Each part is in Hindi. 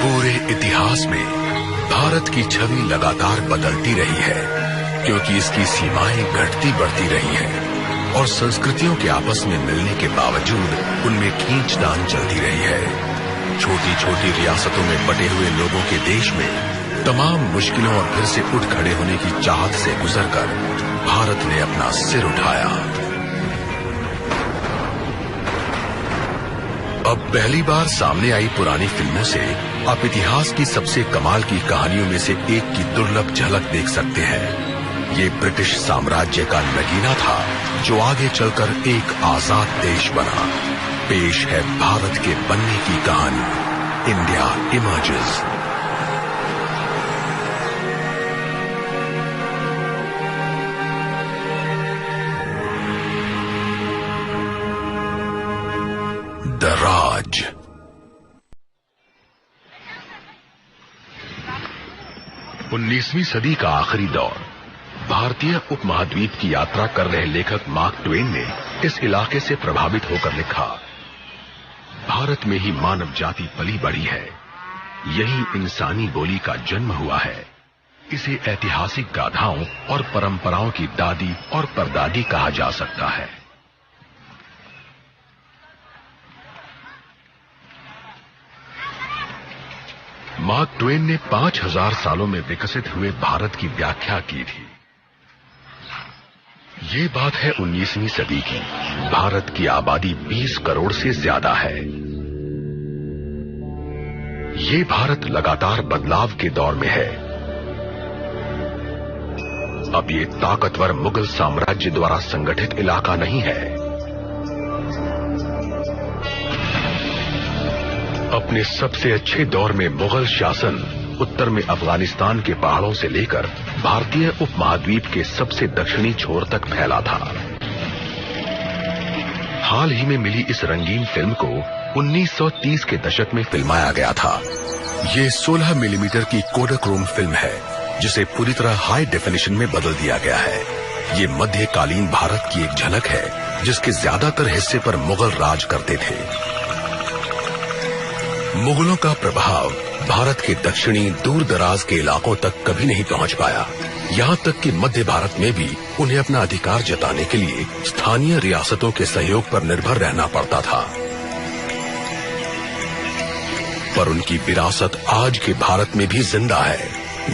पूरे इतिहास में भारत की छवि लगातार बदलती रही है, क्योंकि इसकी सीमाएं घटती बढ़ती रही हैं और संस्कृतियों के आपस में मिलने के बावजूद उनमें खींचतान चलती रही है। छोटी छोटी रियासतों में बटे हुए लोगों के देश में तमाम मुश्किलों और फिर से उठ खड़े होने की चाहत से गुजरकर भारत ने अपना सिर उठाया। अब पहली बार सामने आई पुरानी फिल्मों से आप इतिहास की सबसे कमाल की कहानियों में से एक की दुर्लभ झलक देख सकते हैं। ये ब्रिटिश साम्राज्य का नगीना था जो आगे चलकर एक आजाद देश बना। पेश है भारत के बनने की कहानी, इंडिया इमर्जेस। द राज। उन्नीसवीं सदी का आखिरी दौर। भारतीय उपमहाद्वीप की यात्रा कर रहे लेखक मार्क ट्वेन ने इस इलाके से प्रभावित होकर लिखा, भारत में ही मानव जाति पली बढ़ी है, यही इंसानी बोली का जन्म हुआ है। इसे ऐतिहासिक गाथाओं और परंपराओं की दादी और परदादी कहा जा सकता है। मार्क ट्वेन ने 5000 सालों में विकसित हुए भारत की व्याख्या की थी। ये बात है 19वीं सदी की। भारत की आबादी 20 करोड़ से ज्यादा है। ये भारत लगातार बदलाव के दौर में है। अब ये ताकतवर मुगल साम्राज्य द्वारा संगठित इलाका नहीं है। अपने सबसे अच्छे दौर में मुगल शासन उत्तर में अफगानिस्तान के पहाड़ों से लेकर भारतीय उपमहाद्वीप के सबसे दक्षिणी छोर तक फैला था। हाल ही में मिली इस रंगीन फिल्म को 1930 के दशक में फिल्माया गया था। ये 16 मिलीमीटर की कोडाक्रोम फिल्म है, जिसे पूरी तरह हाई डेफिनेशन में बदल दिया गया है। ये मध्यकालीन भारत की एक झलक है, जिसके ज्यादातर हिस्से पर मुगल राज करते थे। मुगलों का प्रभाव भारत के दक्षिणी दूर दराज के इलाकों तक कभी नहीं पहुंच पाया। यहाँ तक कि मध्य भारत में भी उन्हें अपना अधिकार जताने के लिए स्थानीय रियासतों के सहयोग पर निर्भर रहना पड़ता था। पर उनकी विरासत आज के भारत में भी जिंदा है,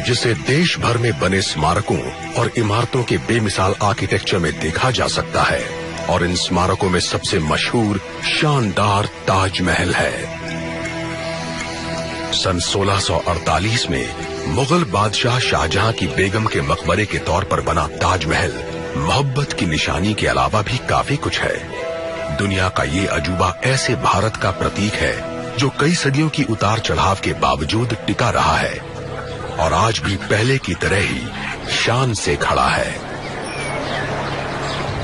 जिसे देश भर में बने स्मारकों और इमारतों के बेमिसाल आर्किटेक्चर में देखा जा सकता है। और इन स्मारकों में सबसे मशहूर शानदार ताजमहल है। सन 1648 में मुगल बादशाह शाहजहां की बेगम के मकबरे के तौर पर बना ताजमहल मोहब्बत की निशानी के अलावा भी काफी कुछ है। दुनिया का ये अजूबा ऐसे भारत का प्रतीक है जो कई सदियों की उतार चढ़ाव के बावजूद टिका रहा है और आज भी पहले की तरह ही शान से खड़ा है।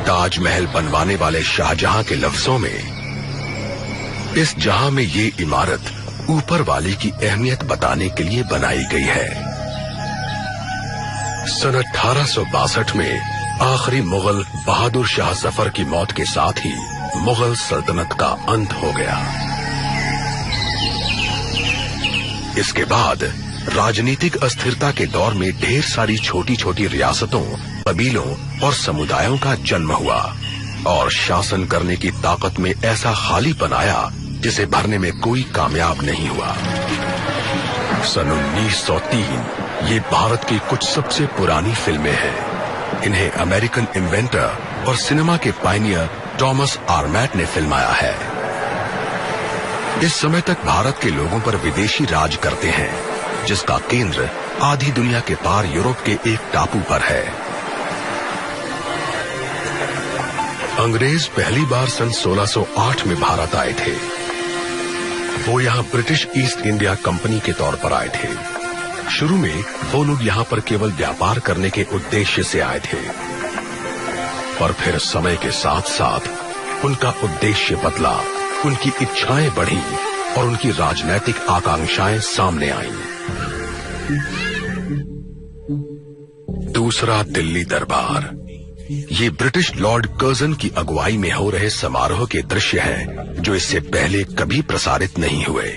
ताजमहल बनवाने वाले शाहजहां के लफ्जों में, इस जहां में ये इमारत ऊपर वाले की अहमियत बताने के लिए बनाई गई है। सन 1862 में आखिरी मुगल बहादुर शाह जफर की मौत के साथ ही मुगल सल्तनत का अंत हो गया। इसके बाद राजनीतिक अस्थिरता के दौर में ढेर सारी छोटी छोटी रियासतों, कबीलों और समुदायों का जन्म हुआ और शासन करने की ताकत में ऐसा खालीपन आया जिसे भरने में कोई कामयाब नहीं हुआ। सन 1903 ये भारत की कुछ सबसे पुरानी फिल्में हैं। इन्हें अमेरिकन इन्वेंटर और सिनेमा के पायनियर थॉमस आर्मैट ने फिल्माया है। इस समय तक भारत के लोगों पर विदेशी राज करते हैं, जिसका केंद्र आधी दुनिया के पार यूरोप के एक टापू पर है। अंग्रेज पहली बार सन 1608 में भारत आए थे। वो यहाँ ब्रिटिश ईस्ट इंडिया कंपनी के तौर पर आए थे। शुरू में वो लोग यहाँ पर केवल व्यापार करने के उद्देश्य से आए थे, पर फिर समय के साथ साथ उनका उद्देश्य बदला, उनकी इच्छाएं बढ़ी और उनकी राजनैतिक आकांक्षाएं सामने आईं। दूसरा दिल्ली दरबार। ये ब्रिटिश लॉर्ड कर्जन की अगुवाई में हो रहे समारोह के दृश्य हैं, जो इससे पहले कभी प्रसारित नहीं हुए।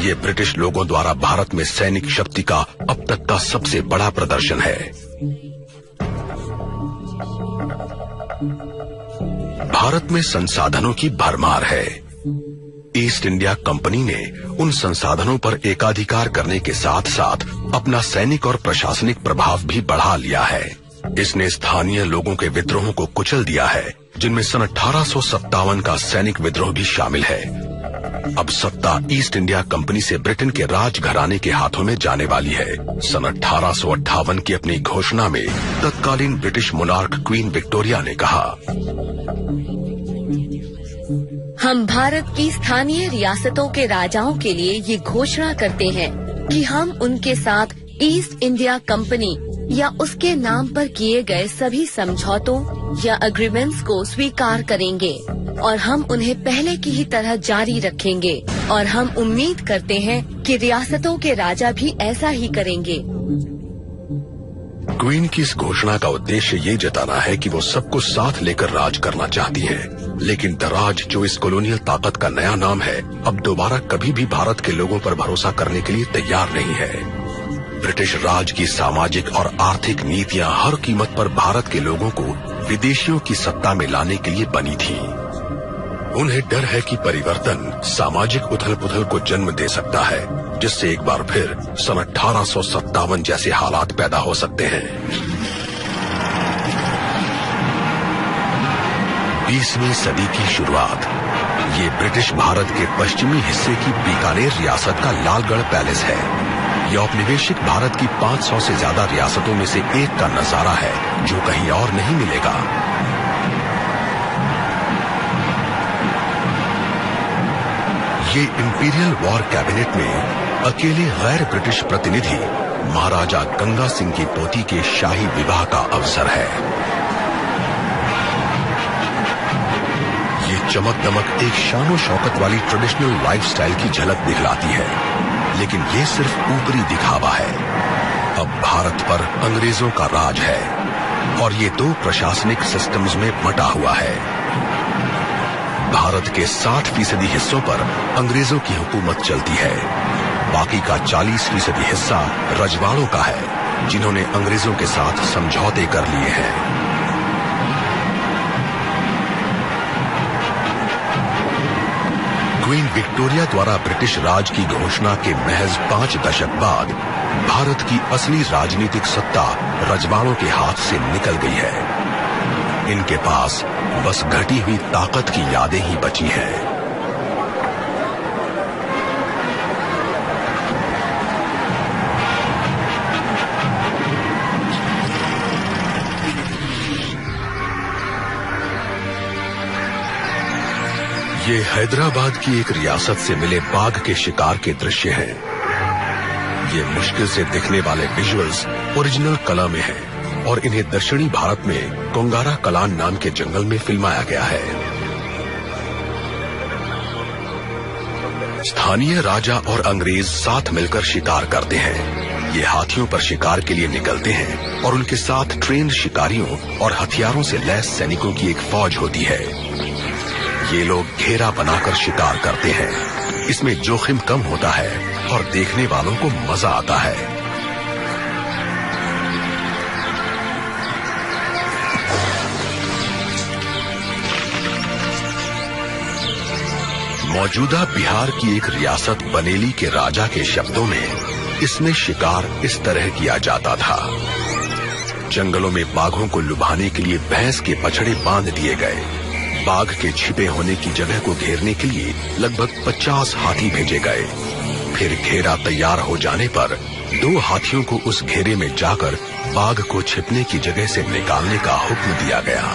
ये ब्रिटिश लोगों द्वारा भारत में सैनिक शक्ति का अब तक का सबसे बड़ा प्रदर्शन है। भारत में संसाधनों की भरमार है। ईस्ट इंडिया कंपनी ने उन संसाधनों पर एकाधिकार करने के साथ साथ अपना सैनिक और प्रशासनिक प्रभाव भी बढ़ा लिया है। इसने स्थानीय लोगों के विद्रोहों को कुचल दिया है, जिनमें सन 1857 का सैनिक विद्रोह भी शामिल है। अब सत्ता ईस्ट इंडिया कंपनी से ब्रिटेन के राजघराने के हाथों में जाने वाली है। सन 1858 की अपनी घोषणा में तत्कालीन ब्रिटिश मोनार्क क्वीन विक्टोरिया ने कहा, हम भारत की स्थानीय रियासतों के राजाओं के लिए ये घोषणा करते हैं कि हम उनके साथ ईस्ट इंडिया कंपनी या उसके नाम पर किए गए सभी समझौतों या एग्रीमेंट्स को स्वीकार करेंगे और हम उन्हें पहले की ही तरह जारी रखेंगे और हम उम्मीद करते हैं कि रियासतों के राजा भी ऐसा ही करेंगे। क्वीन की इस घोषणा का उद्देश्य ये जताना है कि वो सबको साथ लेकर राज करना चाहती है, लेकिन दराज, जो इस कॉलोनियल ताकत का नया नाम है, अब दोबारा कभी भी भारत के लोगों पर भरोसा करने के लिए तैयार नहीं है। ब्रिटिश राज की सामाजिक और आर्थिक नीतियां हर कीमत पर भारत के लोगों को विदेशियों की सत्ता में लाने के लिए बनी थी। उन्हें डर है कि परिवर्तन सामाजिक उथल-पुथल को जन्म दे सकता है, जिससे एक बार फिर सन 1857 जैसे हालात पैदा हो सकते हैं। 20वीं सदी की शुरुआत। ये ब्रिटिश भारत के पश्चिमी हिस्से की बीकानेर रियासत का लालगढ़ पैलेस है। यह औपनिवेशिक भारत की 500 से ज्यादा रियासतों में से एक का नजारा है, जो कहीं और नहीं मिलेगा। ये इंपीरियल वॉर कैबिनेट में अकेले गैर ब्रिटिश प्रतिनिधि महाराजा गंगा सिंह की पोती के शाही विवाह का अवसर है। ये चमक दमक एक शानो शौकत वाली ट्रेडिशनल लाइफस्टाइल की झलक दिखलाती है, लेकिन ये सिर्फ ऊपरी दिखावा है। अब भारत पर अंग्रेजों का राज है और ये दो प्रशासनिक सिस्टम्स में बटा हुआ है। भारत के 60% हिस्सों पर अंग्रेजों की हुकूमत चलती है। बाकी का 40% हिस्सा रजवाड़ों का है, जिन्होंने अंग्रेजों के साथ समझौते कर लिए हैं। क्वीन विक्टोरिया द्वारा ब्रिटिश राज की घोषणा के महज 5 दशक बाद भारत की असली राजनीतिक सत्ता रजवाड़ों के हाथ से निकल गई है। इनके पास बस घटी हुई ताकत की यादें ही बची हैं। ये हैदराबाद की एक रियासत से मिले बाघ के शिकार के दृश्य हैं। ये मुश्किल से दिखने वाले विजुअल्स ओरिजिनल कला में हैं और इन्हें दक्षिणी भारत में कोंगारा कलान नाम के जंगल में फिल्माया गया है। स्थानीय राजा और अंग्रेज साथ मिलकर शिकार करते हैं। ये हाथियों पर शिकार के लिए निकलते हैं और उनके साथ ट्रेन्ड शिकारियों और हथियारों से लैस सैनिकों की एक फौज होती है। ये लोग घेरा बनाकर शिकार करते हैं। इसमें जोखिम कम होता है और देखने वालों को मजा आता है। मौजूदा बिहार की एक रियासत बनेली के राजा के शब्दों में इसमें शिकार इस तरह किया जाता था। जंगलों में बाघों को लुभाने के लिए भैंस के बछड़े बांध दिए गए। बाघ के छिपे होने की जगह को घेरने के लिए लगभग 50 हाथी भेजे गए। फिर घेरा तैयार हो जाने पर 2 हाथियों को उस घेरे में जाकर बाघ को छिपने की जगह से निकालने का हुक्म दिया गया।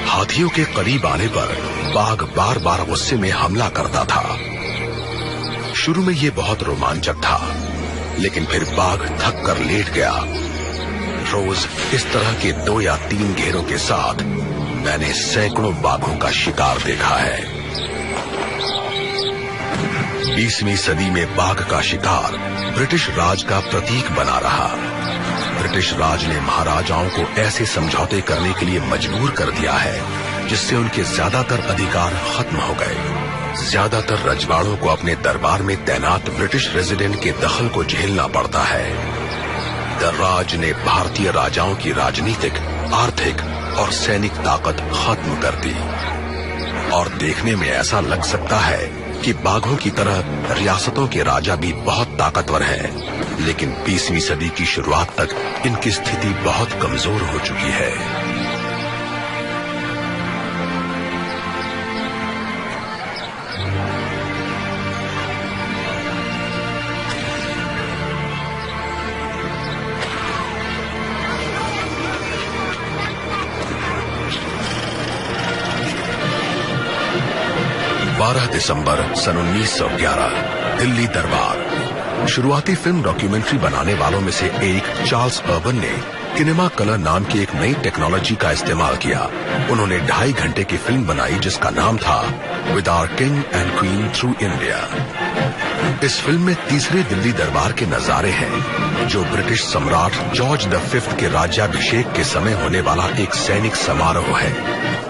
हाथियों के करीब आने पर बाघ बार बार गुस्से में हमला करता था। शुरू में ये बहुत रोमांचक था, लेकिन फिर बाघ थक कर लेट गया। रोज इस तरह के 2 या 3 घेरों के साथ मैंने सैकड़ों बाघों का शिकार देखा है। 20वीं सदी में बाघ का शिकार ब्रिटिश राज का प्रतीक बना रहा। ब्रिटिश राज ने महाराजाओं को ऐसे समझौते करने के लिए मजबूर कर दिया है जिससे उनके ज्यादातर अधिकार खत्म हो गए। ज्यादातर रजवाड़ों को अपने दरबार में तैनात ब्रिटिश रेजिडेंट के दखल को झेलना पड़ता है। दर्राज ने भारतीय राजाओं की राजनीतिक, आर्थिक और सैनिक ताकत खत्म कर दी। और देखने में ऐसा लग सकता है कि बाघों की तरह रियासतों के राजा भी बहुत ताकतवर हैं, लेकिन 20वीं सदी की शुरुआत तक इनकी स्थिति बहुत कमजोर हो चुकी है। दिसंबर सन 1911, दिल्ली दरबार। शुरुआती फिल्म डॉक्यूमेंट्री बनाने वालों में से एक चार्ल्स अर्बन ने किनेमा कलर नाम की एक नई टेक्नोलॉजी का इस्तेमाल किया। उन्होंने 2.5 घंटे की फिल्म बनाई जिसका नाम था with our king and queen through India. इस फिल्म में तीसरे दिल्ली दरबार के नजारे हैं, जो ब्रिटिश सम्राट जॉर्ज V के राज्याभिषेक के समय होने वाला एक सैनिक समारोह है।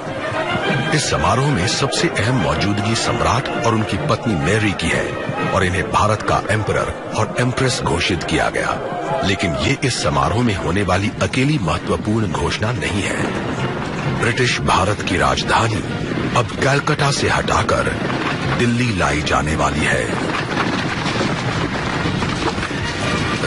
इस समारोह में सबसे अहम मौजूदगी सम्राट और उनकी पत्नी मैरी की है और इन्हें भारत का एम्परर और एम्प्रेस घोषित किया गया। लेकिन ये इस समारोह में होने वाली अकेली महत्वपूर्ण घोषणा नहीं है। ब्रिटिश भारत की राजधानी अब कलकत्ता से हटाकर दिल्ली लाई जाने वाली है।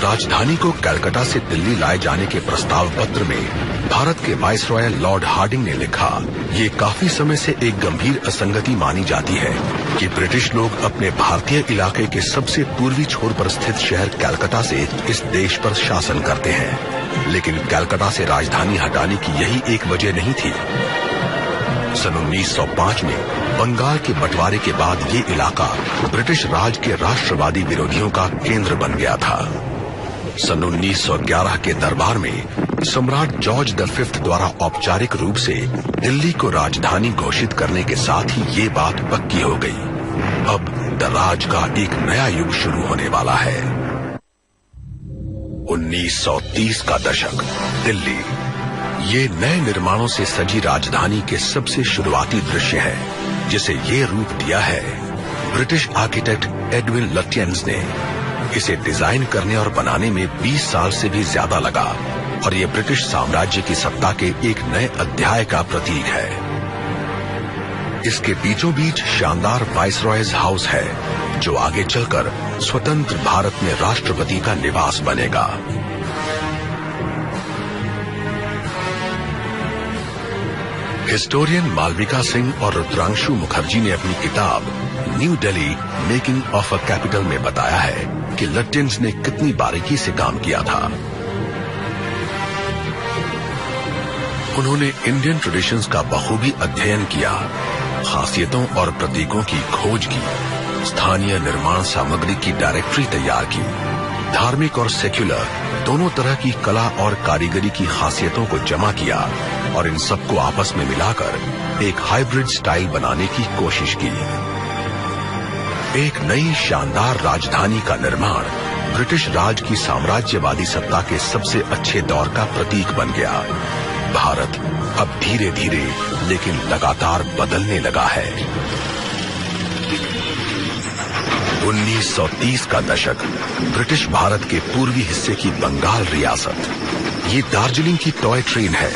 राजधानी को कलकत्ता से दिल्ली लाए जाने के प्रस्ताव पत्र में भारत के वाइसरॉय लॉर्ड हार्डिंग ने लिखा, ये काफी समय से एक गंभीर असंगति मानी जाती है कि ब्रिटिश लोग अपने भारतीय इलाके के सबसे पूर्वी छोर पर स्थित शहर कलकत्ता से इस देश पर शासन करते हैं, लेकिन कलकत्ता से राजधानी हटाने की यही एक वजह नहीं थी। सन 1905 में बंगाल के बंटवारे के बाद ये इलाका ब्रिटिश राज के राष्ट्रवादी विरोधियों का केंद्र बन गया था। सन 1911 के दरबार में सम्राट जॉर्ज V द्वारा औपचारिक रूप से दिल्ली को राजधानी घोषित करने के साथ ही ये बात पक्की हो गई। अब दर्राज का एक नया युग शुरू होने वाला है। 1930 का दशक, दिल्ली। ये नए निर्माणों से सजी राजधानी के सबसे शुरुआती दृश्य है, जिसे ये रूप दिया है ब्रिटिश आर्किटेक्ट एडविन लुटियंस ने। इसे डिजाइन करने और बनाने में 20 साल से भी ज्यादा लगा और ये ब्रिटिश साम्राज्य की सत्ता के एक नए अध्याय का प्रतीक है। इसके बीचों बीच शानदार वाइसरॉयज हाउस है, जो आगे चलकर स्वतंत्र भारत में राष्ट्रपति का निवास बनेगा। हिस्टोरियन मालविका सिंह और रुद्रांशु मुखर्जी ने अपनी किताब new Delhi making of a capital में बताया है कि लुटियंस ने कितनी बारीकी से काम किया था। उन्होंने इंडियन ट्रेडिशंस का बखूबी अध्ययन किया, खासियतों और प्रतीकों की खोज की, स्थानीय निर्माण सामग्री की डायरेक्टरी तैयार की, धार्मिक और सेक्युलर दोनों तरह की कला और कारीगरी की खासियतों को जमा किया और इन सबको आपस में मिलाकर एक हाइब्रिड स्टाइल बनाने की कोशिश की। एक नई शानदार राजधानी का निर्माण ब्रिटिश राज की साम्राज्यवादी सत्ता के सबसे अच्छे दौर का प्रतीक बन गया। भारत अब धीरे धीरे लेकिन लगातार बदलने लगा है। 1930 का दशक, ब्रिटिश भारत के पूर्वी हिस्से की बंगाल रियासत। ये दार्जिलिंग की टॉय ट्रेन है,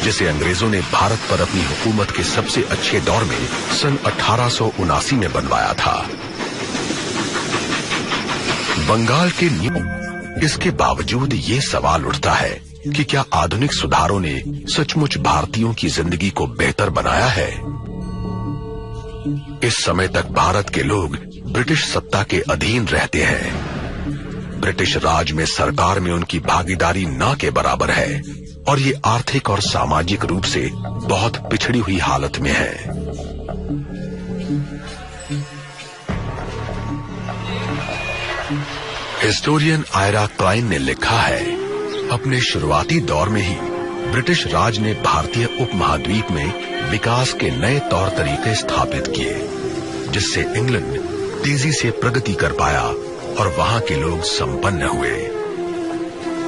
जिसे अंग्रेजों ने भारत पर अपनी हुकूमत के सबसे अच्छे दौर में सन 1879 में बनवाया था। बंगाल के इसके बावजूद ये सवाल उठता है कि क्या आधुनिक सुधारों ने सचमुच भारतीयों की जिंदगी को बेहतर बनाया है? इस समय तक भारत के लोग ब्रिटिश सत्ता के अधीन रहते हैं। ब्रिटिश राज में सरकार में उनकी भागीदारी ना के बराबर है और ये आर्थिक और सामाजिक रूप से बहुत पिछड़ी हुई हालत में है। हिस्टोरियन आयरा क्लाइन ने लिखा है, अपने शुरुआती दौर में ही ब्रिटिश राज ने भारतीय उपमहाद्वीप में विकास के नए तौर तरीके स्थापित किए, जिससे इंग्लैंड तेजी से प्रगति कर पाया और वहां के लोग संपन्न हुए।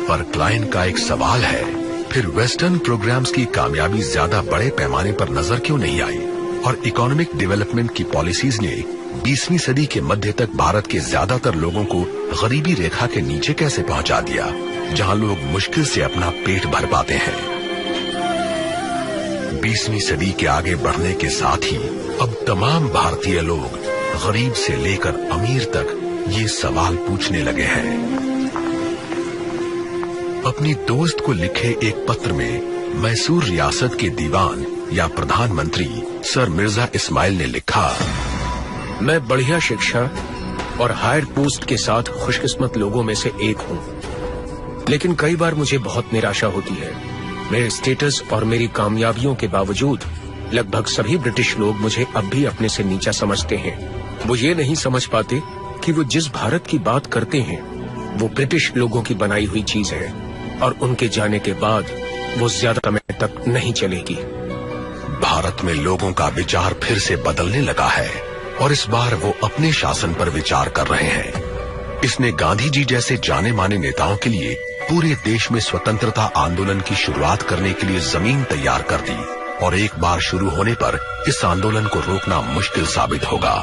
पर क्लाइन का एक सवाल है, फिर वेस्टर्न प्रोग्राम्स की कामयाबी ज्यादा बड़े पैमाने पर नजर क्यों नहीं आई और इकोनॉमिक डेवलपमेंट की पॉलिसीज ने 20वीं सदी के मध्य तक भारत के ज्यादातर लोगों को गरीबी रेखा के नीचे कैसे पहुंचा दिया, जहां लोग मुश्किल से अपना पेट भर पाते हैं। 20वीं सदी के आगे बढ़ने के साथ ही अब तमाम भारतीय लोग गरीब से लेकर अमीर तक ये सवाल पूछने लगे हैं। अपनी दोस्त को लिखे एक पत्र में मैसूर रियासत के दीवान या प्रधानमंत्री सर मिर्जा इस्माइल ने लिखा, मैं बढ़िया शिक्षा और हायर पोस्ट के साथ खुशकिस्मत लोगों में से एक हूँ, लेकिन कई बार मुझे बहुत निराशा होती है। मेरे स्टेटस और मेरी कामयाबियों के बावजूद लगभग सभी ब्रिटिश लोग मुझे अब भी अपने से नीचा समझते हैं। वो ये नहीं समझ पाते कि वो जिस भारत की बात करते हैं वो ब्रिटिश लोगों की बनाई हुई चीज है और उनके जाने के बाद वो ज्यादा समय तक नहीं चलेगी। भारत में लोगों का विचार फिर से बदलने लगा है और इस बार वो अपने शासन पर विचार कर रहे हैं। इसने गांधी जी जैसे जाने माने नेताओं के लिए पूरे देश में स्वतंत्रता आंदोलन की शुरुआत करने के लिए जमीन तैयार कर दी और एक बार शुरू होने पर इस आंदोलन को रोकना मुश्किल साबित होगा।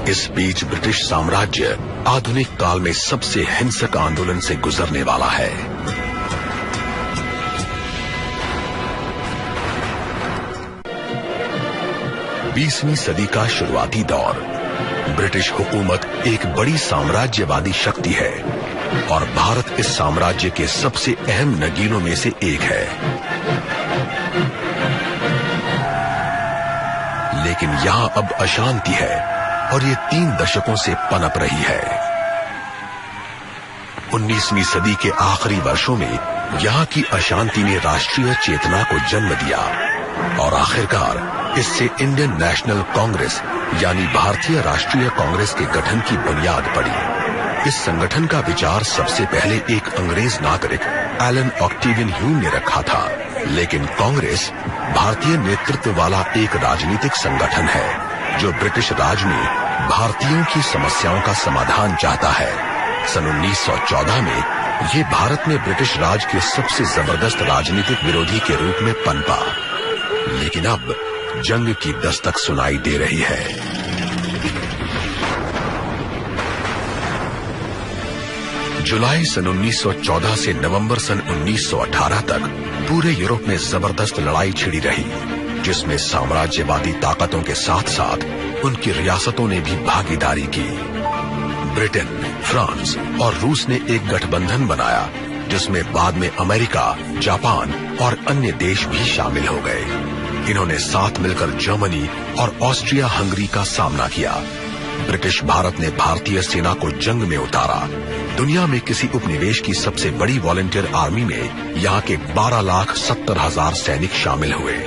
इस बीच ब्रिटिश साम्राज्य आधुनिक काल में सबसे हिंसक आंदोलन से गुजरने वाला है। बीसवीं सदी का शुरुआती दौर। ब्रिटिश हुकूमत एक बड़ी साम्राज्यवादी शक्ति है और भारत इस साम्राज्य के सबसे अहम नगीनों में से एक है। लेकिन यहां अब अशांति है और ये 3 दशकों से पनप रही है। 19वीं सदी के आखिरी वर्षों में यहां की अशांति ने राष्ट्रीय चेतना को जन्म दिया और आखिरकार इससे इंडियन नेशनल कांग्रेस यानी भारतीय राष्ट्रीय कांग्रेस के गठन की बुनियाद पड़ी। इस संगठन का विचार सबसे पहले एक अंग्रेज नागरिक एलन ऑक्टेवियन ह्यूम ने रखा था, लेकिन कांग्रेस भारतीय नेतृत्व वाला एक राजनीतिक संगठन है जो ब्रिटिश राज में भारतीयों की समस्याओं का समाधान चाहता है। सन 1914 में ये भारत में ब्रिटिश राज के सबसे जबरदस्त राजनीतिक विरोधी के रूप में पनपा, लेकिन अब जंग की दस्तक सुनाई दे रही है। जुलाई सन 1914 से नवंबर सन 1918 तक पूरे यूरोप में जबरदस्त लड़ाई छिड़ी रही, जिसमें साम्राज्यवादी ताकतों के साथ साथ उनकी रियासतों ने भी भागीदारी की। ब्रिटेन, फ्रांस और रूस ने एक गठबंधन बनाया, जिसमें बाद में अमेरिका, जापान और अन्य देश भी शामिल हो गए। इन्होंने साथ मिलकर जर्मनी और ऑस्ट्रिया हंगरी का सामना किया। ब्रिटिश भारत ने भारतीय सेना को जंग में उतारा। दुनिया में किसी उपनिवेश की सबसे बड़ी वॉलंटियर आर्मी में यहाँ के 12,70,000 सैनिक शामिल हुए।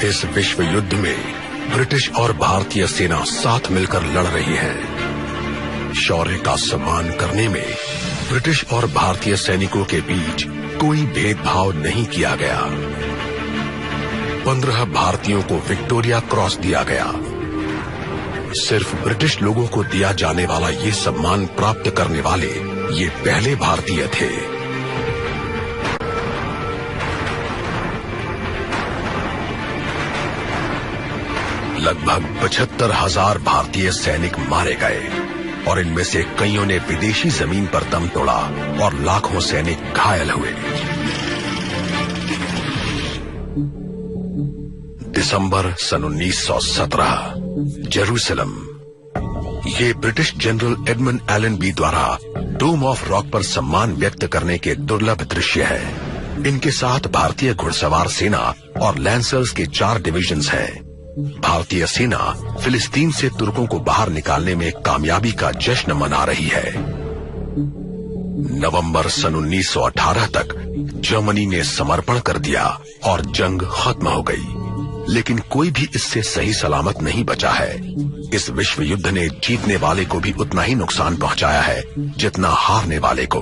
इस विश्व युद्ध में ब्रिटिश और भारतीय सेना साथ मिलकर लड़ रही है। शौर्य का सम्मान करने में ब्रिटिश और भारतीय सैनिकों के बीच कोई भेदभाव नहीं किया गया। 15 भारतीयों को विक्टोरिया क्रॉस दिया गया। सिर्फ ब्रिटिश लोगों को दिया जाने वाला ये सम्मान प्राप्त करने वाले ये पहले भारतीय थे। लगभग 75,000 भारतीय सैनिक मारे गए और इनमें से कईयों ने विदेशी जमीन पर दम तोड़ा और लाखों सैनिक घायल हुए। दिसंबर सन 1917, जेरूसलम। ये ब्रिटिश जनरल एडमंड एलनबी द्वारा डोम ऑफ रॉक पर सम्मान व्यक्त करने के दुर्लभ दृश्य है। इनके साथ भारतीय घुड़सवार सेना और लैंसर्स के 4 डिविजन्स हैं। भारतीय सेना फिलिस्तीन से तुर्कों को बाहर निकालने में कामयाबी का जश्न मना रही है। नवंबर सन 1918 तक जर्मनी ने समर्पण कर दिया और जंग खत्म हो गई, लेकिन कोई भी इससे सही सलामत नहीं बचा है। इस विश्व युद्ध ने जीतने वाले को भी उतना ही नुकसान पहुंचाया है जितना हारने वाले को।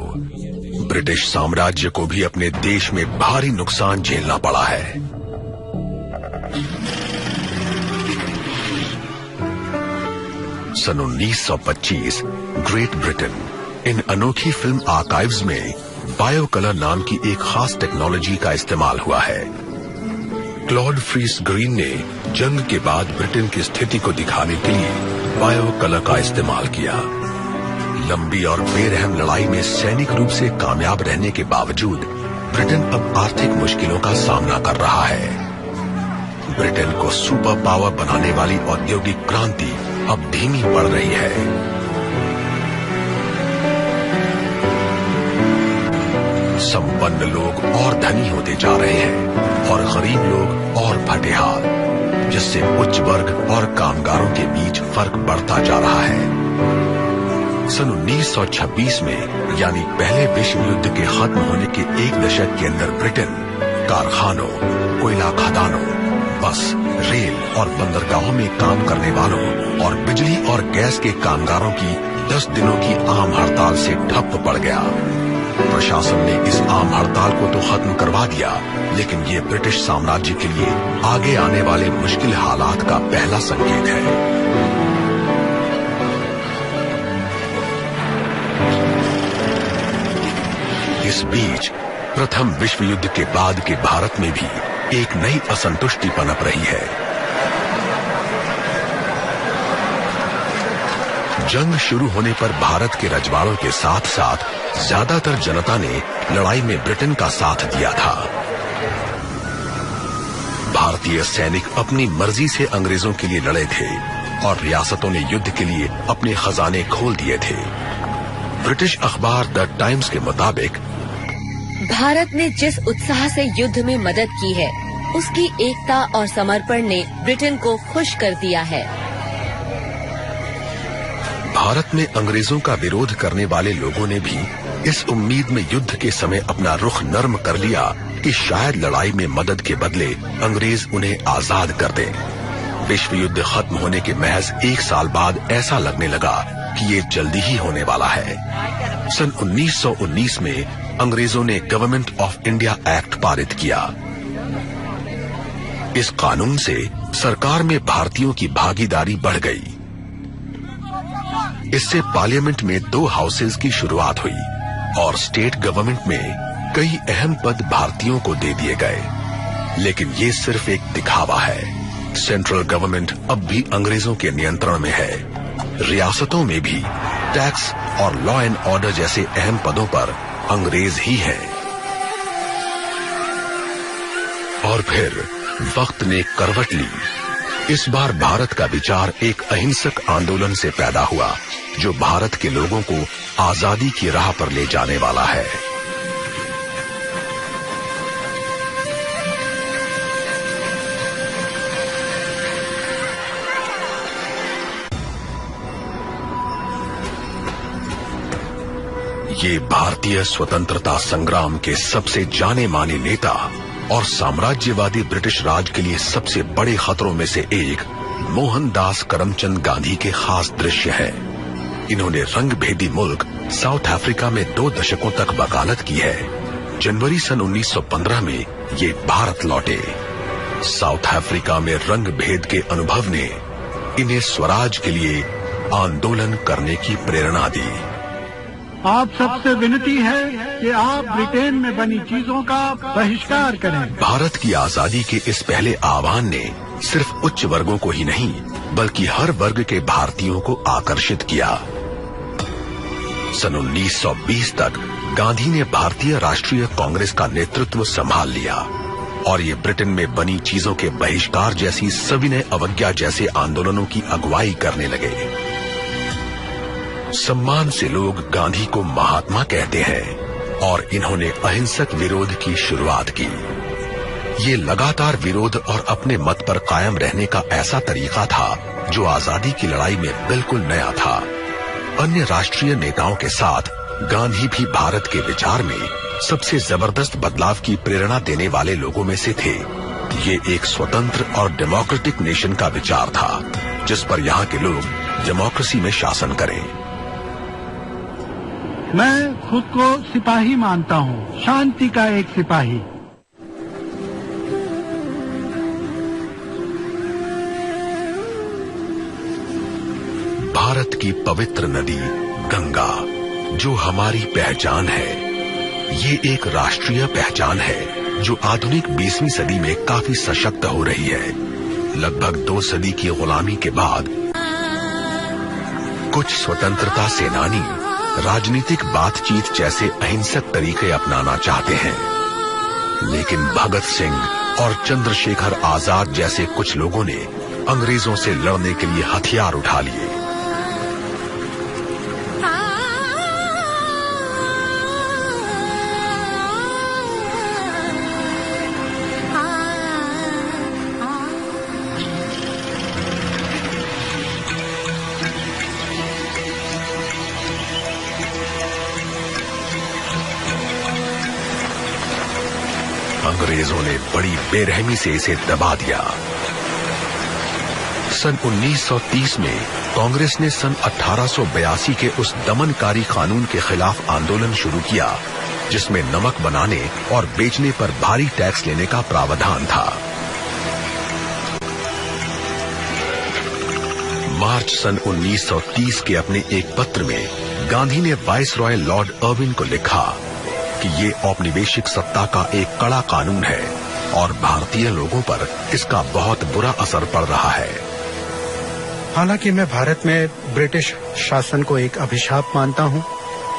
ब्रिटिश साम्राज्य को भी अपने देश में भारी नुकसान झेलना पड़ा है। सन 1925 ग्रेट ब्रिटेन। इन अनोखी फिल्म आर्काइव्स में बायो कलर नाम की एक खास टेक्नोलॉजी का इस्तेमाल हुआ है। क्लॉड फ्रीस ग्रीन ने जंग के बाद ब्रिटेन की स्थिति को दिखाने के लिए बायो कलर का इस्तेमाल किया। लंबी और बेरहम लड़ाई में सैनिक रूप से कामयाब रहने के बावजूद ब्रिटेन अब आर्थिक मुश्किलों का सामना कर रहा है। ब्रिटेन को सुपर पावर बनाने वाली औद्योगिक क्रांति अब धीमी पड़ रही है। संपन्न लोग और धनी होते जा रहे हैं और गरीब लोग और फटेहाल, जिससे उच्च वर्ग और कामगारों के बीच फर्क बढ़ता जा रहा है। सन 1926 में यानी पहले विश्व युद्ध के खत्म होने के एक दशक के अंदर ब्रिटेन कारखानों, कोयला खदानों, बस, रेल और बंदरगाहों में काम करने वालों और बिजली और गैस के कामगारों की 10 दिनों की आम हड़ताल से ठप पड़ गया। प्रशासन ने इस आम हड़ताल को तो खत्म करवा दिया, लेकिन ये ब्रिटिश साम्राज्य के लिए आगे आने वाले मुश्किल हालात का पहला संकेत है। इस बीच प्रथम विश्व युद्ध के बाद के भारत में भी एक नई असंतुष्टि पनप रही है। जंग शुरू होने पर भारत के रजवाड़ों के साथ साथ ज्यादातर जनता ने लड़ाई में ब्रिटेन का साथ दिया था। भारतीय सैनिक अपनी मर्जी से अंग्रेजों के लिए लड़े थे और रियासतों ने युद्ध के लिए अपने खजाने खोल दिए थे। ब्रिटिश अखबार द टाइम्स के मुताबिक भारत ने जिस उत्साह से युद्ध में मदद की है, उसकी एकता और समर्पण ने ब्रिटेन को खुश कर दिया है। भारत में अंग्रेजों का विरोध करने वाले लोगों ने भी इस उम्मीद में युद्ध के समय अपना रुख नर्म कर लिया कि शायद लड़ाई में मदद के बदले अंग्रेज उन्हें आजाद कर दें। विश्व युद्ध खत्म होने के महज 1 साल बाद ऐसा लगने लगा कि ये जल्दी ही होने वाला है। सन 1919 में अंग्रेजों ने गवर्नमेंट ऑफ इंडिया एक्ट पारित किया। इस कानून से सरकार में भारतीयों की भागीदारी बढ़ गई। इससे पार्लियामेंट में 2 हाउसेज की शुरुआत हुई और स्टेट गवर्नमेंट में कई अहम पद भारतीयों को दे दिए गए। लेकिन ये सिर्फ एक दिखावा है। सेंट्रल गवर्नमेंट अब भी अंग्रेजों के नियंत्रण में है। रियासतों में भी टैक्स और लॉ एंड ऑर्डर जैसे अहम पदों पर अंग्रेज ही है। और फिर वक्त ने करवट ली। इस बार भारत का विचार एक अहिंसक आंदोलन से पैदा हुआ, जो भारत के लोगों को आजादी की राह पर ले जाने वाला है। ये भारतीय स्वतंत्रता संग्राम के सबसे जाने माने नेता और साम्राज्यवादी ब्रिटिश राज के लिए सबसे बड़े खतरों में से एक मोहनदास करमचंद गांधी के खास दृश्य है। इन्होंने रंग भेदी मुल्क साउथ अफ्रीका में 2 दशकों तक वकालत की है। जनवरी सन 1915 में ये भारत लौटे। साउथ अफ्रीका में रंग भेद के अनुभव ने इन्हें स्वराज के लिए आंदोलन करने की प्रेरणा दी। आप सबसे विनती है कि आप ब्रिटेन में बनी चीजों का बहिष्कार करें। भारत की आजादी के इस पहले आह्वान ने सिर्फ उच्च वर्गों को ही नहीं, बल्कि हर वर्ग के भारतीयों को आकर्षित किया। सन 1920 तक गांधी ने भारतीय राष्ट्रीय कांग्रेस का नेतृत्व संभाल लिया और ये ब्रिटेन में बनी चीजों के बहिष्कार जैसी सविनय अवज्ञा जैसे आंदोलनों की अगुवाई करने लगे। सम्मान से लोग गांधी को महात्मा कहते हैं और इन्होंने अहिंसक विरोध की शुरुआत की। ये लगातार विरोध और अपने मत पर कायम रहने का ऐसा तरीका था जो आजादी की लड़ाई में बिल्कुल नया था। अन्य राष्ट्रीय नेताओं के साथ गांधी भी भारत के विचार में सबसे जबरदस्त बदलाव की प्रेरणा देने वाले लोगों में से थे। ये एक स्वतंत्र और डेमोक्रेटिक नेशन का विचार था, जिस पर यहाँ के लोग डेमोक्रेसी में शासन करें। मैं खुद को सिपाही मानता हूँ, शांति का एक सिपाही। भारत की पवित्र नदी गंगा, जो हमारी पहचान है, ये एक राष्ट्रीय पहचान है जो आधुनिक 20वीं सदी में काफी सशक्त हो रही है। लगभग 2 सदी की गुलामी के बाद कुछ स्वतंत्रता सेनानी राजनीतिक बातचीत जैसे अहिंसक तरीके अपनाना चाहते हैं, लेकिन भगत सिंह और चंद्रशेखर आजाद जैसे कुछ लोगों ने अंग्रेजों से लड़ने के लिए हथियार उठा लिए। अंग्रेजों ने बड़ी बेरहमी से इसे दबा दिया। सन 1930 में कांग्रेस ने सन 1882 के उस दमनकारी कानून के खिलाफ आंदोलन शुरू किया, जिसमें नमक बनाने और बेचने पर भारी टैक्स लेने का प्रावधान था। मार्च सन 1930 के अपने एक पत्र में गांधी ने वाइसरॉय लॉर्ड अर्विन को लिखा कि ये औपनिवेशिक सत्ता का एक कड़ा कानून है और भारतीय लोगों पर इसका बहुत बुरा असर पड़ रहा है। हालांकि मैं भारत में ब्रिटिश शासन को एक अभिशाप मानता हूं,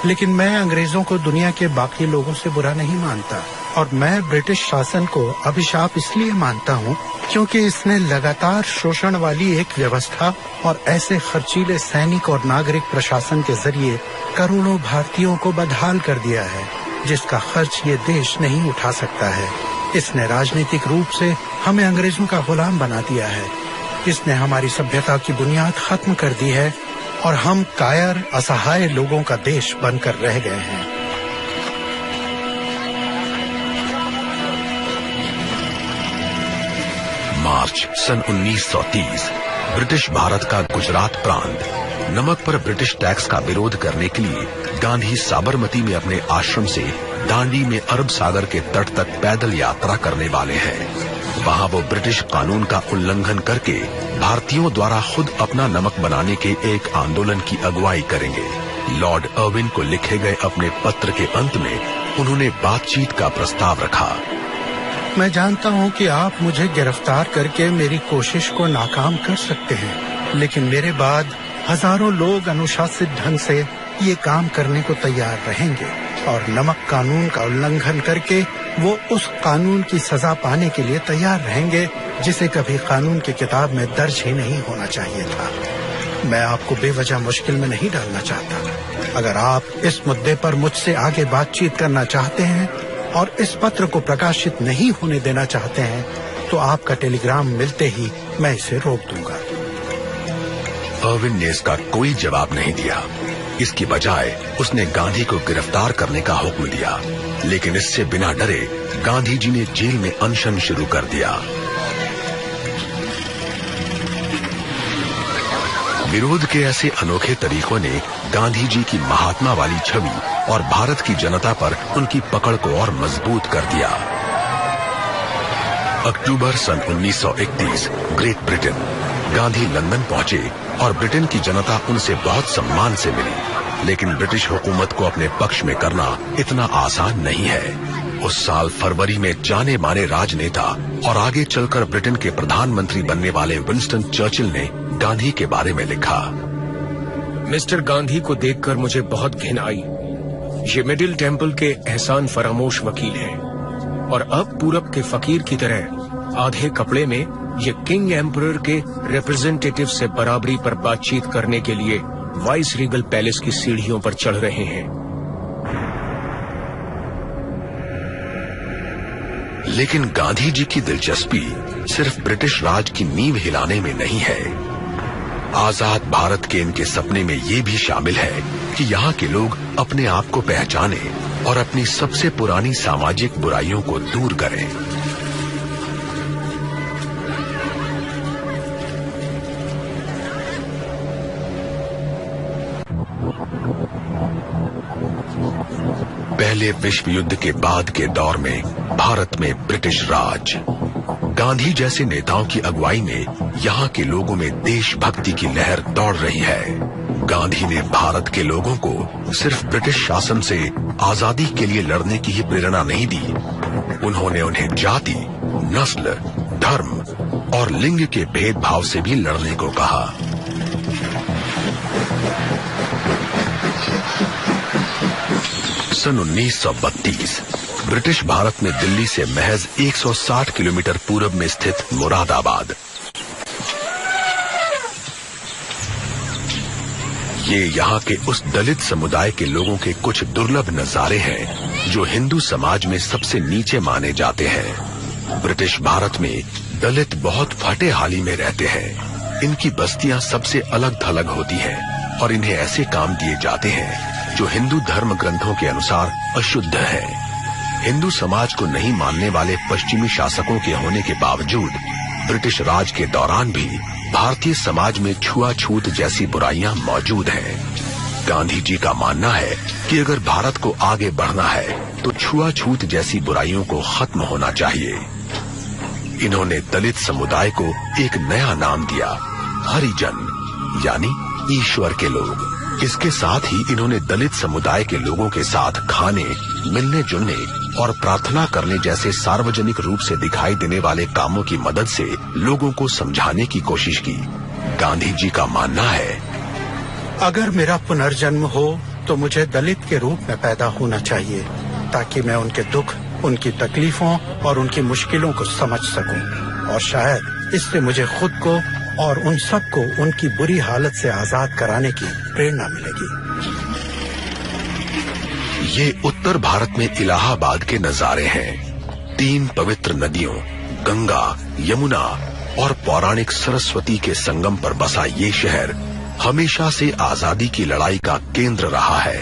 लेकिन मैं अंग्रेजों को दुनिया के बाकी लोगों से बुरा नहीं मानता। और मैं ब्रिटिश शासन को अभिशाप इसलिए मानता हूं क्योंकि इसने लगातार शोषण वाली एक व्यवस्था और ऐसे खर्चीले सैनिक और नागरिक प्रशासन के जरिए करोड़ों भारतीयों को बदहाल कर दिया है, जिसका खर्च ये देश नहीं उठा सकता है। इसने राजनीतिक रूप से हमें अंग्रेजों का गुलाम बना दिया है। इसने हमारी सभ्यता की बुनियाद खत्म कर दी है और हम कायर असहाय लोगों का देश बनकर रह गए हैं। मार्च सन 1930 ब्रिटिश भारत का गुजरात प्रांत नमक पर ब्रिटिश टैक्स का विरोध करने के लिए गांधी साबरमती में अपने आश्रम से दांडी में अरब सागर के तट तक पैदल यात्रा करने वाले हैं। वहां वो ब्रिटिश कानून का उल्लंघन करके भारतीयों द्वारा खुद अपना नमक बनाने के एक आंदोलन की अगुवाई करेंगे। लॉर्ड अर्विन को लिखे गए अपने पत्र के अंत में उन्होंने बातचीत का प्रस्ताव रखा। मैं जानता हूं कि आप मुझे गिरफ्तार करके मेरी कोशिश को नाकाम कर सकते हैं, लेकिन मेरे बाद हजारों लोग अनुशासित ढंग से ये काम करने को तैयार रहेंगे और नमक कानून का उल्लंघन करके वो उस कानून की सजा पाने के लिए तैयार रहेंगे जिसे कभी कानून की किताब में दर्ज ही नहीं होना चाहिए था। मैं आपको बेवजह मुश्किल में नहीं डालना चाहता। अगर आप इस मुद्दे पर मुझसे आगे बातचीत करना चाहते हैं और इस पत्र को प्रकाशित नहीं होने देना चाहते हैं, तो आपका टेलीग्राम मिलते ही मैं इसे रोक दूंगा। अर्विन ने इसका कोई जवाब नहीं दिया। इसकी बजाय उसने गांधी को गिरफ्तार करने का हुक्म दिया, लेकिन इससे बिना डरे गांधी जी ने जेल में अनशन शुरू कर दिया। विरोध के ऐसे अनोखे तरीकों ने गांधी जी की महात्मा वाली छवि और भारत की जनता पर उनकी पकड़ को और मजबूत कर दिया। अक्टूबर सन 1931 ग्रेट ब्रिटेन। गांधी लंदन पहुंचे और ब्रिटेन की जनता उनसे बहुत सम्मान से मिली, लेकिन ब्रिटिश हुकूमत को अपने पक्ष में करना इतना आसान नहीं है। उस साल फरवरी में जाने माने राजनेता और आगे चलकर ब्रिटेन के प्रधानमंत्री बनने वाले विंस्टन चर्चिल ने गांधी के बारे में लिखा। मिस्टर गांधी को देखकर मुझे बहुत घिन आई। ये मिडिल टेम्पल के एहसान फरामोश वकील हैं और अब पूरब के फकीर की तरह आधे कपड़े में ये किंग एम्परर के रिप्रेजेंटेटिव से बराबरी पर बातचीत करने के लिए वाइस रीगल पैलेस की सीढ़ियों पर चढ़ रहे हैं। लेकिन गांधी जी की दिलचस्पी सिर्फ ब्रिटिश राज की नींव हिलाने में नहीं है। आजाद भारत के इनके सपने में ये भी शामिल है कि यहाँ के लोग अपने आप को पहचाने और अपनी सबसे पुरानी सामाजिक बुराइयों को दूर करें। पहले विश्व युद्ध के बाद के दौर में भारत में ब्रिटिश राज, गांधी जैसे नेताओं की अगुवाई में यहाँ के लोगों में देशभक्ति की लहर दौड़ रही है। गांधी ने भारत के लोगों को सिर्फ ब्रिटिश शासन से आजादी के लिए लड़ने की ही प्रेरणा नहीं दी, उन्होंने उन्हें जाति, नस्ल, धर्म और लिंग के भेदभाव से भी लड़ने को कहा। सन 1932 ब्रिटिश भारत में दिल्ली से महज 160 किलोमीटर पूर्व में स्थित मुरादाबाद, ये यहाँ के उस दलित समुदाय के लोगों के कुछ दुर्लभ नजारे हैं जो हिंदू समाज में सबसे नीचे माने जाते हैं। ब्रिटिश भारत में दलित बहुत फटे हाली में रहते हैं। इनकी बस्तियां सबसे अलग थलग होती हैं और इन्हें ऐसे काम दिए जाते हैं जो हिंदू धर्म ग्रंथों के अनुसार अशुद्ध है। हिंदू समाज को नहीं मानने वाले पश्चिमी शासकों के होने के बावजूद ब्रिटिश राज के दौरान भी भारतीय समाज में छुआछूत जैसी बुराइयां मौजूद हैं। गांधी जी का मानना है कि अगर भारत को आगे बढ़ना है तो छुआछूत जैसी बुराइयों को खत्म होना चाहिए। इन्होंने दलित समुदाय को एक नया नाम दिया, हरिजन, यानी ईश्वर के लोग। इसके साथ ही इन्होंने दलित समुदाय के लोगों के साथ खाने, मिलने जुलने और प्रार्थना करने जैसे सार्वजनिक रूप से दिखाई देने वाले कामों की मदद से लोगों को समझाने की कोशिश की। गांधी जी का मानना है, अगर मेरा पुनर्जन्म हो तो मुझे दलित के रूप में पैदा होना चाहिए ताकि मैं उनके दुख, उनकी तकलीफों और उनकी मुश्किलों को समझ सकूं और शायद इससे मुझे खुद को और उन सबको उनकी बुरी हालत से आजाद कराने की प्रेरणा मिलेगी। ये उत्तर भारत में इलाहाबाद के नजारे हैं। 3 पवित्र नदियों गंगा, यमुना और पौराणिक सरस्वती के संगम पर बसा ये शहर हमेशा से आजादी की लड़ाई का केंद्र रहा है।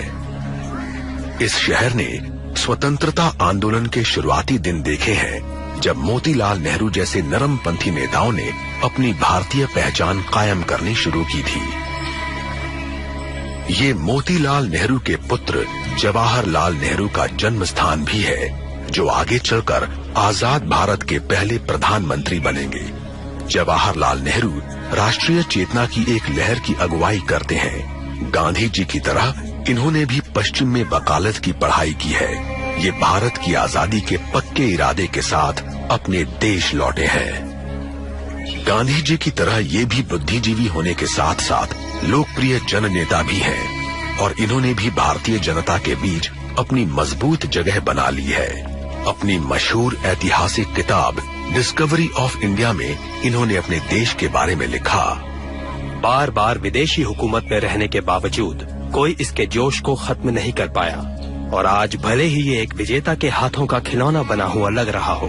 इस शहर ने स्वतंत्रता आंदोलन के शुरुआती दिन देखे हैं जब मोतीलाल नेहरू जैसे नरमपंथी नेताओं ने अपनी भारतीय पहचान कायम करनी शुरू की थी। ये मोतीलाल नेहरू के पुत्र जवाहरलाल नेहरू का जन्म स्थान भी है जो आगे चलकर आजाद भारत के पहले प्रधानमंत्री बनेंगे। जवाहरलाल नेहरू राष्ट्रीय चेतना की एक लहर की अगुवाई करते हैं। गांधी जी की तरह इन्होंने भी पश्चिम में वकालत की पढ़ाई की है। ये भारत की आजादी के पक्के इरादे के साथ अपने देश लौटे हैं। गांधी जी की तरह ये भी बुद्धिजीवी होने के साथ साथ लोकप्रिय जननेता भी हैं और इन्होंने भी भारतीय जनता के बीच अपनी मजबूत जगह बना ली है। अपनी मशहूर ऐतिहासिक किताब डिस्कवरी ऑफ इंडिया में इन्होंने अपने देश के बारे में लिखा, बार बार विदेशी हुकूमत में रहने के बावजूद कोई इसके जोश को खत्म नहीं कर पाया और आज भले ही ये एक विजेता के हाथों का खिलौना बना हुआ लग रहा हो,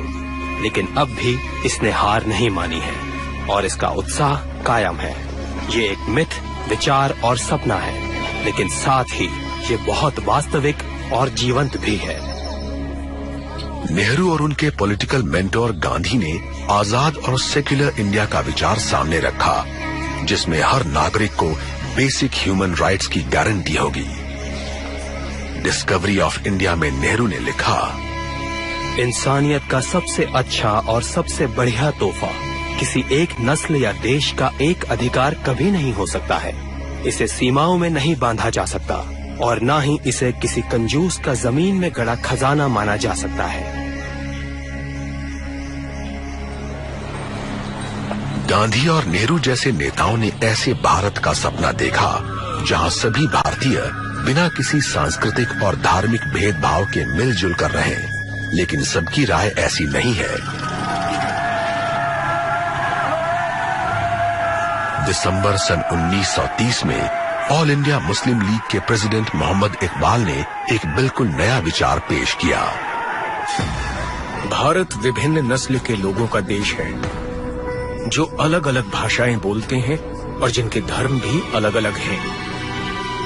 लेकिन अब भी इसने हार नहीं मानी है और इसका उत्साह कायम है। ये एक मिथ, विचार और सपना है, लेकिन साथ ही ये बहुत वास्तविक और जीवंत भी है। नेहरू और उनके पॉलिटिकल मेंटोर गांधी ने आजाद और सेक्युलर इंडिया का विचार सामने रखा, जिसमें हर नागरिक को बेसिक ह्यूमन राइट्स की गारंटी होगी। डिस्कवरी ऑफ इंडिया में नेहरू ने लिखा, इंसानियत का सबसे अच्छा और सबसे बढ़िया तोहफा किसी एक नस्ल या देश का एक अधिकार कभी नहीं हो सकता है। इसे सीमाओं में नहीं बांधा जा सकता और न ही इसे किसी कंजूस का जमीन में गड़ा खजाना माना जा सकता है। गांधी और नेहरू जैसे नेताओं ने ऐसे भारत का सपना देखा जहां सभी भारतीय बिना किसी सांस्कृतिक और धार्मिक भेदभाव के मिलजुल कर रहें, लेकिन सबकी राय ऐसी नहीं है। दिसंबर सन 1930 में ऑल इंडिया मुस्लिम लीग के प्रेसिडेंट मोहम्मद इकबाल ने एक बिल्कुल नया विचार पेश किया। भारत विभिन्न नस्ल के लोगों का देश है जो अलग अलग भाषाएं बोलते हैं और जिनके धर्म भी अलग अलग हैं।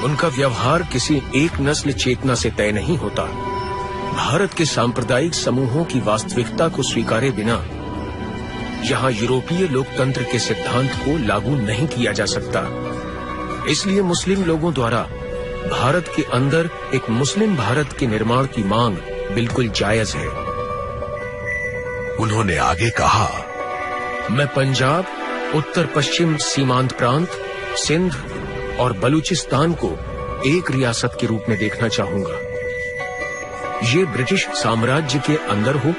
उनका व्यवहार किसी एक नस्ल चेतना से तय नहीं होता। भारत के सांप्रदायिक समूहों की वास्तविकता को स्वीकारे बिना यहाँ यूरोपीय लोकतंत्र के सिद्धांत को लागू नहीं किया जा सकता। इसलिए मुस्लिम लोगों द्वारा भारत के अंदर एक मुस्लिम भारत के निर्माण की मांग बिल्कुल जायज है। उन्होंने आगे कहा, मैं पंजाब, उत्तर पश्चिम सीमांत प्रांत, सिंध, और बलूचिस्तान को एक रियासत के रूप में देखना चाहूंगा। ये ब्रिटिश साम्राज्य के अंदर हो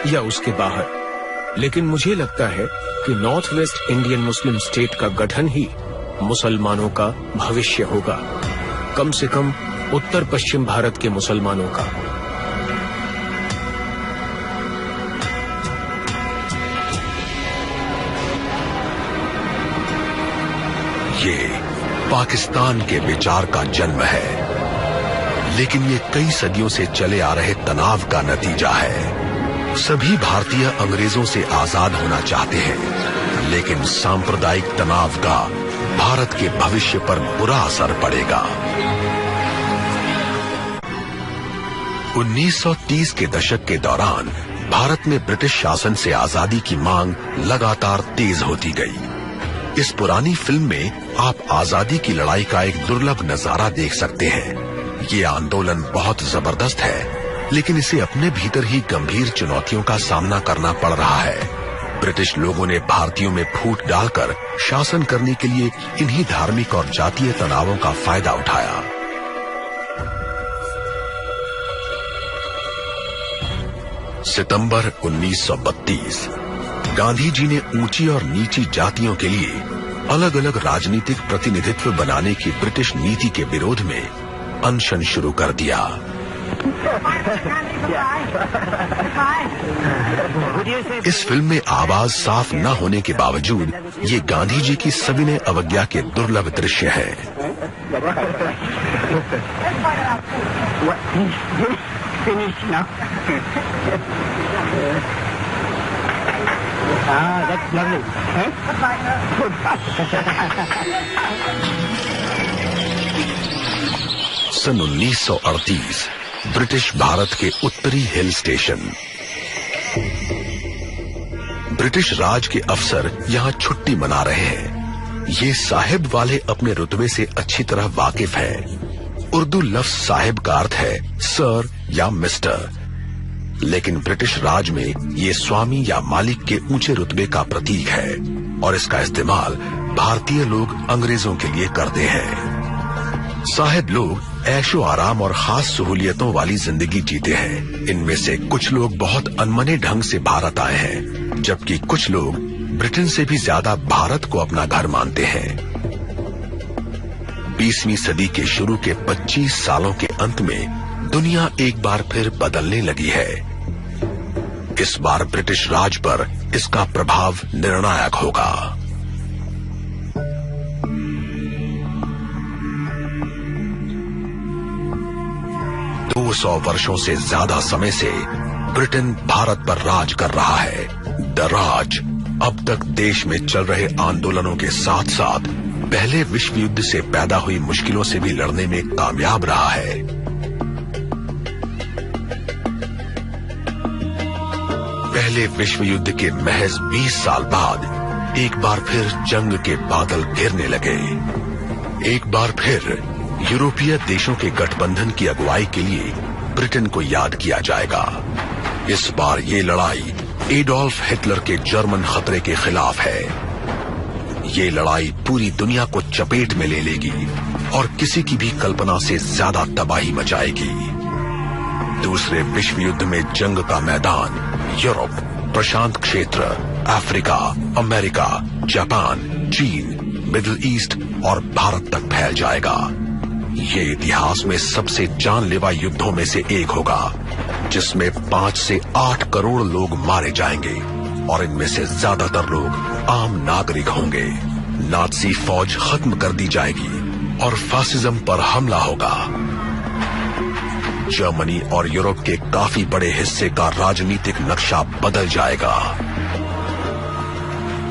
या उसके बाहर, लेकिन मुझे लगता है कि north West Indian Muslim state का गठन ही मुसलमानों का भविष्य होगा, कम से कम उत्तर पश्चिम भारत के मुसलमानों का। ये पाकिस्तान के विचार का जन्म है, लेकिन ये कई सदियों से चले आ रहे तनाव का नतीजा है। सभी भारतीय अंग्रेजों से आजाद होना चाहते हैं, लेकिन सांप्रदायिक तनाव का भारत के भविष्य पर बुरा असर पड़ेगा। 1930 के दशक के दौरान भारत में ब्रिटिश शासन से आजादी की मांग लगातार तेज होती गई। इस पुरानी फिल्म में आप आजादी की लड़ाई का एक दुर्लभ नजारा देख सकते हैं। ये आंदोलन बहुत जबरदस्त है, लेकिन इसे अपने भीतर ही गंभीर चुनौतियों का सामना करना पड़ रहा है। ब्रिटिश लोगों ने भारतीयों में फूट डालकर शासन करने के लिए इन्हीं धार्मिक और जातीय तनावों का फायदा उठाया। सितंबर 1932 गांधी जी ने ऊंची और नीची जातियों के लिए अलग अलग राजनीतिक प्रतिनिधित्व बनाने की ब्रिटिश नीति के विरोध में अनशन शुरू कर दिया। इस फिल्म में आवाज साफ न होने के बावजूद ये गांधी जी की सविनय अवज्ञा के दुर्लभ दृश्य है। सन 1938 ब्रिटिश भारत के उत्तरी हिल स्टेशन। ब्रिटिश राज के अफसर यहाँ छुट्टी मना रहे हैं। ये साहिब वाले अपने रुतबे से अच्छी तरह वाकिफ हैं। उर्दू लफ्ज साहिब का अर्थ है सर या मिस्टर, लेकिन ब्रिटिश राज में ये स्वामी या मालिक के ऊंचे रुतबे का प्रतीक है और इसका इस्तेमाल भारतीय लोग अंग्रेजों के लिए करते हैं। साहिब लोग ऐशो आराम और खास सहूलियतों वाली जिंदगी जीते हैं। इनमें से कुछ लोग बहुत अनमने ढंग से भारत आए हैं, जबकि कुछ लोग ब्रिटेन से भी ज्यादा भारत को अपना घर मानते हैं। 20वीं सदी के शुरू के 25 सालों के अंत में दुनिया एक बार फिर बदलने लगी है। इस बार ब्रिटिश राज पर इसका प्रभाव निर्णायक होगा। 200 वर्षों से ज्यादा समय से ब्रिटेन भारत पर राज कर रहा है। द राज अब तक देश में चल रहे आंदोलनों के साथ साथ पहले विश्व युद्ध से पैदा हुई मुश्किलों से भी लड़ने में कामयाब रहा है। पहले विश्व युद्ध के महज 20 साल बाद एक बार फिर जंग के बादल घिरने लगे। एक बार फिर यूरोपीय देशों के गठबंधन की अगुवाई के लिए ब्रिटेन को याद किया जाएगा। इस बार ये लड़ाई एडोल्फ हिटलर के जर्मन खतरे के खिलाफ है। ये लड़ाई पूरी दुनिया को चपेट में ले लेगी और किसी की भी कल्पना से ज्यादा तबाही मचाएगी। दूसरे विश्व युद्ध में जंग का मैदान यूरोप, प्रशांत क्षेत्र, अफ्रीका, अमेरिका, जापान, चीन, मिडिल ईस्ट और भारत तक फैल जाएगा। ये इतिहास में सबसे जानलेवा युद्धों में से एक होगा, जिसमें 5 से 8 करोड़ लोग मारे जाएंगे और इनमें से ज्यादातर लोग आम नागरिक होंगे। नाज़ी फौज खत्म कर दी जाएगी और फासिज्म पर हमला होगा। जर्मनी और यूरोप के काफी बड़े हिस्से का राजनीतिक नक्शा बदल जाएगा।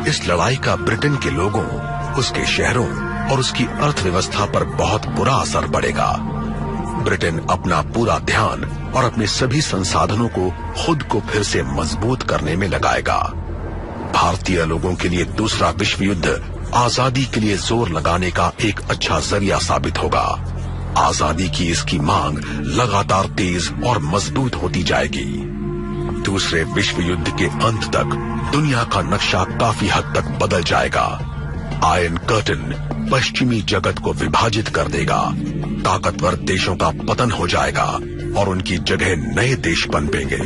इस लड़ाई का ब्रिटेन के लोगों, उसके शहरों और उसकी अर्थव्यवस्था पर बहुत बुरा असर पड़ेगा। ब्रिटेन अपना पूरा ध्यान और अपने सभी संसाधनों को खुद को फिर से मजबूत करने में लगाएगा। भारतीय लोगों के लिए दूसरा विश्व युद्ध आजादी के लिए जोर लगाने का एक अच्छा जरिया साबित होगा। आजादी की इसकी मांग लगातार तेज और मजबूत होती जाएगी। दूसरे विश्व युद्ध के अंत तक दुनिया का नक्शा काफी हद तक बदल जाएगा। आयरन कर्टन पश्चिमी जगत को विभाजित कर देगा। ताकतवर देशों का पतन हो जाएगा और उनकी जगह नए देश पनपेंगे।